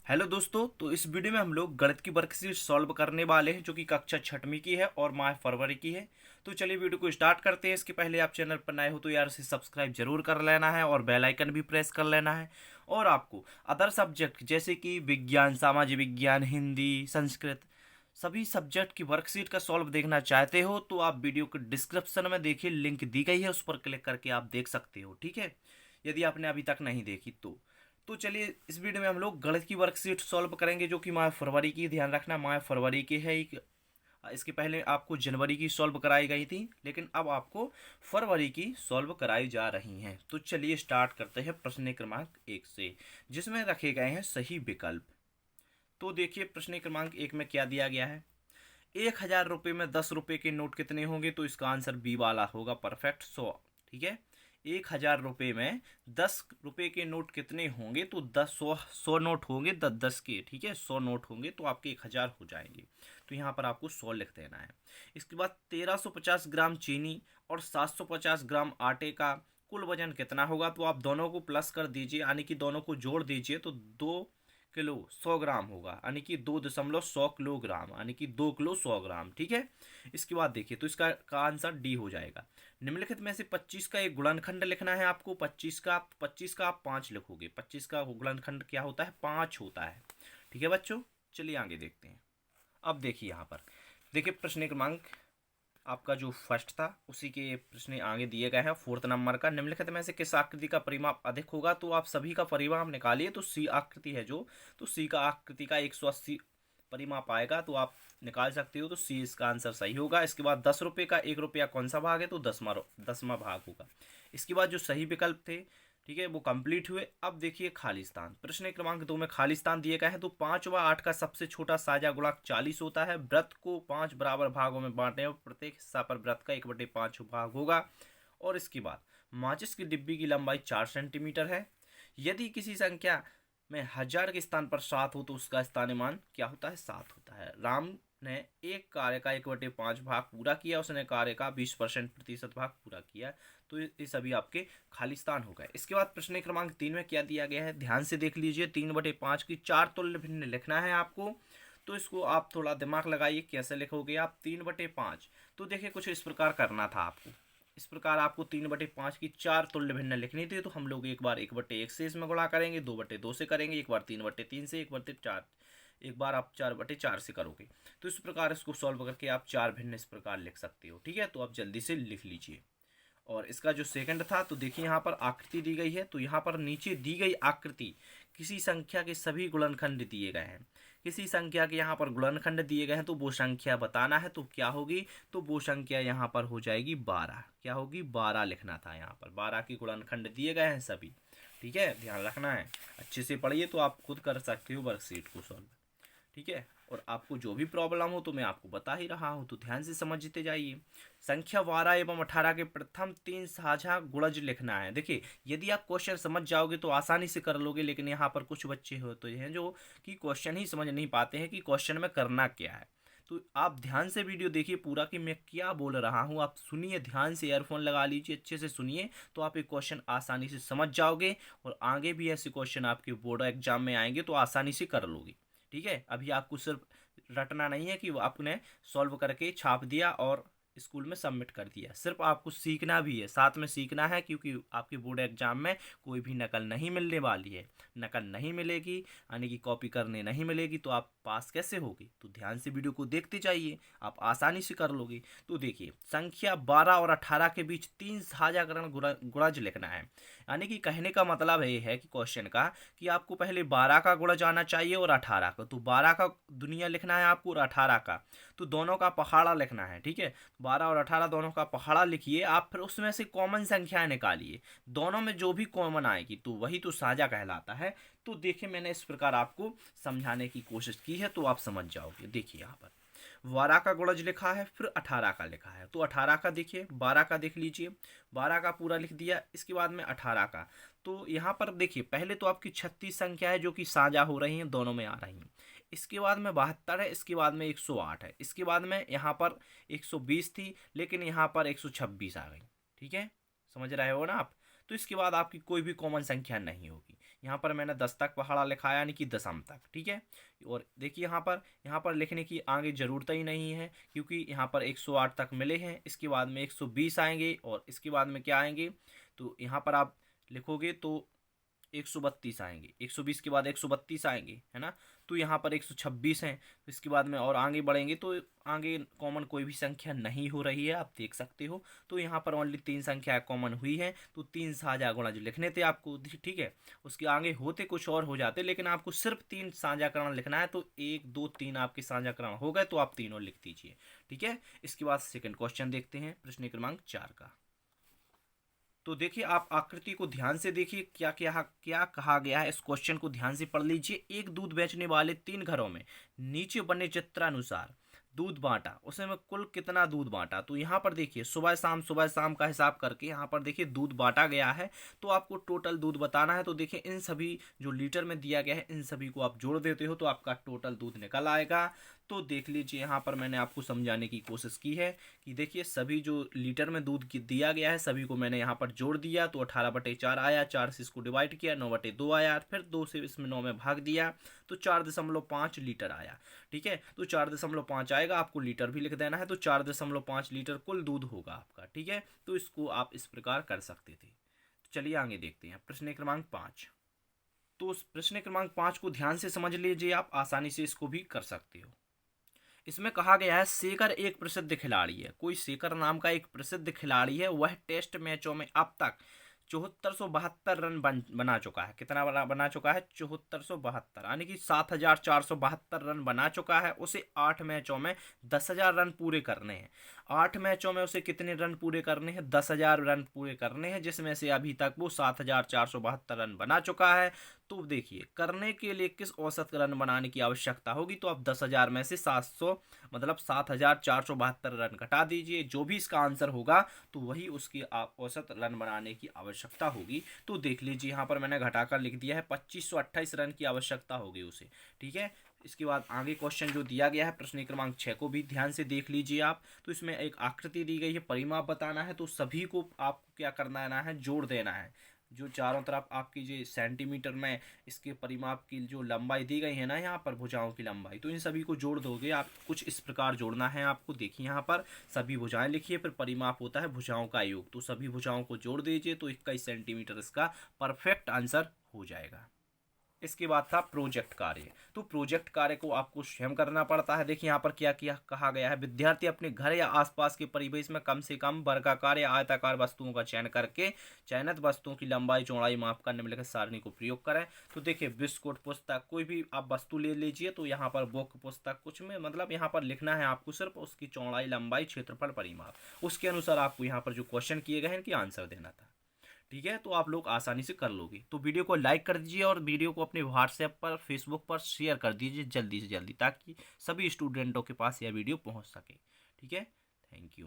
Hello दोस्तों, तो इस वीडियो में हम लोग गणित की वर्कशीट सॉल्व करने वाले हैं जो कि कक्षा छठवीं की है और माह फरवरी की है। तो चलिए वीडियो को स्टार्ट करते हैं। इसके पहले आप चैनल पर नए हो तो यार इसे सब्सक्राइब जरूर कर लेना है और बेल आइकन भी प्रेस कर लेना है। और आपको अदर सब्जेक्ट जैसे कि विज्ञान, सामाजिक विज्ञान, हिंदी, संस्कृत, सभी सब्जेक्ट की वर्कशीट का सॉल्व देखना चाहते हो तो आप वीडियो के डिस्क्रिप्शन में देखिए, लिंक दी गई है, उस पर क्लिक करके आप देख सकते हो। ठीक है, यदि आपने अभी तक नहीं देखी तो चलिए इस वीडियो में हम लोग गणित की वर्कशीट सॉल्व करेंगे जो कि माह फरवरी की, ध्यान रखना माह फरवरी की है। इसके पहले आपको जनवरी की सॉल्व कराई गई थी, लेकिन अब आपको फरवरी की सॉल्व कराई जा रही हैं। तो चलिए स्टार्ट करते हैं प्रश्न क्रमांक 1 से, जिसमें रखे गए हैं सही विकल्प। तो देखिए प्रश्न क्रमांक 1 में क्या दिया गया है। 1,000 रुपये में 10 रुपये के नोट कितने होंगे? तो इसका आंसर बी वाला होगा, परफेक्ट 100। ठीक है, 1,000 रुपये में 10 रुपये के नोट कितने होंगे? तो 100 नोट होंगे, 10 10 के। ठीक है, 100 नोट होंगे तो आपके 1,000 हो जाएंगे। तो यहाँ पर आपको 100 लिख देना है। इसके बाद 1,350 ग्राम चीनी और 750 ग्राम आटे का कुल वजन कितना होगा? तो आप दोनों को प्लस कर दीजिए, यानी कि दोनों को जोड़ दीजिए तो 2 किलो 100 ग्राम होगा, यानी कि 2.100 किलोग्राम, यानी कि 2 किलो 100 ग्राम। ठीक है, इसके बाद देखिए तो इसका आंसर डी हो जाएगा। निम्नलिखित में से 25 का एक गुणनखंड लिखना है आपको। 25 का आप 5 लिखोगे। 25 का गुणनखंड क्या होता है? 5 होता है। ठीक है बच्चों, चलिए आगे देखते हैं। अब देखिए यहाँ पर देखिए प्रश्न क्रमांक आपका जो फर्स्ट था उसी के प्रश्न आगे दिए गए हैं। 4th नंबर का, निम्नलिखित में से किस आकृति का परिमाप अधिक होगा? तो आप सभी का परिमाप निकालिए। तो सी आकृति है जो, तो सी का आकृति का 180 परिमाप आएगा, तो आप निकाल सकते हो। तो सी इसका आंसर सही होगा। इसके बाद 10 रुपये का 1 रुपया कौन सा भाग है? तो 10वां भाग होगा। इसके बाद जो सही विकल्प थे, ठीक है, वो कंप्लीट हुए। अब देखिए खाली स्थान, प्रश्न क्रमांक 2 में खाली स्थान दिए गए हैं। तो 5 व 8 का सबसे छोटा साझा गुणक 40 होता है। वृत्त को 5 बराबर भागों में बांटे और प्रत्येक हिस्सा पर वृत्त का 1/5 भाग होगा। और इसके बाद माचिस की डिब्बी की लंबाई 4 सेंटीमीटर है। यदि किसी संख्या में 1000 के स्थान पर 7 हो तो उसका स्थानीय मान क्या होता है? 7 होता है। राम ने एक कार्य का 1/5 भाग पूरा किया, उसने कार्य का 20% भाग पूरा किया। तो ये सभी आपके खाली स्थान हो गए। इसके बाद प्रश्न क्रमांक 3 में क्या दिया गया है, ध्यान से देख लीजिए। 3/5 की 4 तुल्य भिन्न लिखना है आपको। तो इसको आप थोड़ा दिमाग लगाइए, कैसे लिखोगे आप 3/5। तो देखिए कुछ इस प्रकार करना था आपको। इस प्रकार आपको 3/5 की 4 तुल्य भिन्न लिखनी थी। तो हम लोग एक बार 1/1 से इसमें गुणा करेंगे, 2/2 से करेंगे, एक बार 3/3 से, एक बार आप 4/4 से करोगे। तो इस प्रकार इसको सॉल्व करके आप 4 भिन्न इस प्रकार लिख सकते हो। ठीक है, तो आप जल्दी से लिख लीजिए। और इसका जो सेकंड था, तो देखिए यहाँ पर आकृति दी गई है। तो यहाँ पर नीचे दी गई आकृति किसी संख्या के सभी गुणनखंड दिए गए हैं। किसी संख्या के यहाँ पर गुणनखंड दिए गए हैं, तो वो संख्या बताना है। तो क्या होगी? तो वो संख्या यहाँ पर हो जाएगी 12। क्या होगी? 12 लिखना था यहाँ पर। 12 के गुणनखंड दिए गए हैं सभी। ठीक है, ध्यान रखना है, अच्छे से पढ़िए तो आप खुद कर सकते हो वर्कशीट को सॉल्व। ठीक है, और आपको जो भी प्रॉब्लम हो तो मैं आपको बता ही रहा हूँ, तो ध्यान से समझते जाइए। संख्या 12 एवं 18 के प्रथम 3 साझा गुणज लिखना है। देखिए यदि आप क्वेश्चन समझ जाओगे तो आसानी से कर लोगे, लेकिन यहाँ पर कुछ बच्चे होते हैं जो कि क्वेश्चन ही समझ नहीं पाते हैं कि क्वेश्चन में करना क्या है। तो आप ध्यान से वीडियो देखिए पूरा कि मैं क्या बोल रहा हूँ, आप सुनिए ध्यान से, ईयरफोन लगा लीजिए, अच्छे से सुनिए, तो आप एक क्वेश्चन आसानी से समझ जाओगे और आगे भी ऐसे क्वेश्चन आपके बोर्ड एग्जाम में आएंगे तो आसानी से कर लोगे। ठीक है, अभी आपको सिर्फ रटना नहीं है कि वो आपने सॉल्व करके छाप दिया और स्कूल में सबमिट कर दिया। सिर्फ आपको सीखना भी है, साथ में सीखना है, क्योंकि आपके बोर्ड एग्जाम में कोई भी नकल नहीं मिलने वाली है। नकल नहीं मिलेगी, यानी कि कॉपी करने नहीं मिलेगी, तो आप पास कैसे होगे? तो ध्यान से वीडियो को देखते जाइए, आप आसानी से कर लोगे। तो देखिए संख्या 12 और 18 के बीच 3 साझाकरण गुणज लिखना है। यानी कि कहने का मतलब ये है कि क्वेश्चन का कि आपको पहले 12 का गुणज आना चाहिए और 18 का। तो 12 का दुनिया लिखना है आपको और 18 का तो दोनों का पहाड़ा लिखना है। ठीक है, 12 और 18 दोनों का पहाड़ा लिखिए आप, फिर उसमें से कॉमन संख्याएं निकालिए। दोनों में जो भी कॉमन आएगी तो वही तो साझा कहलाता है। तो देखिए मैंने इस प्रकार आपको समझाने की कोशिश की है, तो आप समझ जाओगे। देखिए यहाँ पर 12 का गुणज लिखा है, फिर 18 का लिखा है। तो 18 का देखिए, 12 का देख लीजिए, 12 का पूरा लिख दिया, इसके बाद में 18 का। तो यहाँ पर देखिए पहले तो आपकी 36 संख्या है जो कि साझा हो रही हैं, दोनों में आ रही हैं। इसके बाद में 72 है, इसके बाद में 108 है, इसके बाद में यहाँ पर 120 थी, लेकिन यहाँ पर 126 आ गई। ठीक है, समझ रहे हो ना आप? तो इसके बाद आपकी कोई भी कॉमन संख्या नहीं होगी। यहाँ पर मैंने 10 तक पहाड़ा लिखा है, यानी कि दशम तक, ठीक है। और देखिए यहाँ पर लिखने की आगे ज़रूरत ही नहीं है, क्योंकि यहाँ पर 108 तक मिले हैं। इसके बाद में 120 आएंगे, और इसके बाद में क्या आएंगे, तो यहाँ पर आप लिखोगे तो 132 आएंगे, 120 के बाद 132 आएंगे, है ना। तो यहाँ पर 126 हैं। तो इसके बाद में और आगे बढ़ेंगे तो आगे कॉमन कोई भी संख्या नहीं हो रही है, आप देख सकते हो। तो यहाँ पर ओनली 3 संख्या कॉमन हुई है, तो 3 साझा गुणा जो लिखने थे आपको, ठीक है। उसके आगे होते कुछ और हो जाते, लेकिन आपको सिर्फ 3 साझाकरण लिखना है। तो 1 2 3 आपके साझाकरण हो गए, तो आप तीनों लिख दीजिए, ठीक है। इसके बाद सेकंड क्वेश्चन देखते हैं, प्रश्न क्रमांक 4 का। तो देखिए, आप आकृति को ध्यान से देखिए, क्या क्या क्या कहा गया है। इस क्वेश्चन को ध्यान से पढ़ लीजिए। एक दूध बेचने वाले 3 घरों में नीचे बने चित्रानुसार दूध बांटा, उसमें कुल कितना दूध बांटा। तो यहाँ पर देखिए सुबह शाम का हिसाब करके यहाँ पर देखिए दूध बांटा गया है। तो आपको टोटल दूध बताना है। तो देखिए इन सभी जो लीटर में दिया गया है, इन सभी को आप जोड़ देते हो तो आपका टोटल दूध निकल आएगा। तो देख लीजिए, यहाँ पर मैंने आपको समझाने की कोशिश की है कि देखिए सभी जो लीटर में दूध दिया गया है, सभी को मैंने यहाँ पर जोड़ दिया। तो 18/4 आया, 4 से इसको डिवाइड किया, 9/2 आया, फिर 2 से इसमें 9 में भाग दिया, तो 4.5 लीटर आया, ठीक है। तो 4.5 आएगा, आपको लीटर भी लिख देना है। तो 4.5 लीटर कुल दूध होगा आपका, ठीक है। तो इसको आप इस प्रकार कर सकते थे। तो चलिए आगे देखते हैं, प्रश्न क्रमांक 5। तो उस प्रश्न क्रमांक 5 को ध्यान से समझ लीजिए, आप आसानी से इसको भी कर सकते हो। इसमें कहा गया है शेखर एक प्रसिद्ध खिलाड़ी है। कोई शेखर नाम का एक प्रसिद्ध खिलाड़ी है, वह टेस्ट मैचों में अब तक 7472 रन बना चुका है। कितना बना चुका है? 7472, यानी कि 7472 रन बना चुका है। उसे 8 मैचों में 10,000 रन पूरे करने हैं। 8 मैचों में उसे कितने रन पूरे करने हैं? 10,000 रन पूरे करने हैं, जिसमें से अभी तक वो 7472 रन बना चुका है। तो देखिए, करने के लिए किस औसत रन बनाने की आवश्यकता होगी। तो आप 10,000 में से 700 मतलब 7472 रन घटा दीजिए। जो भी इसका आंसर होगा तो वही उसकी औसत रन बनाने की आवश्यकता होगी। तो देख लीजिए, यहाँ पर मैंने घटाकर लिख दिया है 2528 रन की आवश्यकता होगी उसे, ठीक है। इसके बाद आगे क्वेश्चन जो दिया गया है, प्रश्न क्रमांक 6 को भी ध्यान से देख लीजिए आप। तो इसमें एक आकृति दी गई है, परिमाप बताना है। तो सभी को आपको क्या करना है? जोड़ देना है। जो चारों तरफ आपकी जो सेंटीमीटर में इसके परिमाप की जो लंबाई दी गई है ना, यहाँ पर भुजाओं की लंबाई, तो इन सभी को जोड़ दोगे आप। कुछ इस प्रकार जोड़ना है आपको। देखिए यहाँ पर सभी भुजाएं लिखिए, फिर परिमाप होता है भुजाओं का योग। तो सभी भुजाओं को जोड़ दीजिए, तो 21 सेंटीमीटर इसका परफेक्ट आंसर हो जाएगा। इसके बाद था प्रोजेक्ट कार्य। तो प्रोजेक्ट कार्य को आपको स्वयं करना पड़ता है। देखिए यहाँ पर क्या किया कहा गया है, विद्यार्थी अपने घर या आसपास के परिवेश में कम से कम वर्गाकार या आयताकार वस्तुओं का चयन करके चयनित वस्तुओं की लंबाई चौड़ाई माप कर निम्नलिखित सारणी को प्रयोग करें। तो देखिए, बिस्कुट, पुस्तक, कोई भी आप वस्तु ले लीजिए। तो यहाँ पर बुक, पुस्तक, कुछ में मतलब यहाँ पर लिखना है आपको सिर्फ उसकी चौड़ाई, लंबाई, क्षेत्रफल, परिमाप, उसके अनुसार आपको यहाँ पर जो क्वेश्चन किए गए हैं इनकी आंसर देना था, ठीक है। तो आप लोग आसानी से कर लोगे। तो वीडियो को लाइक कर दीजिए और वीडियो को अपने व्हाट्सएप पर, फेसबुक पर शेयर कर दीजिए जल्दी से जल्दी, ताकि सभी स्टूडेंटों के पास यह वीडियो पहुंच सके, ठीक है। Thank you.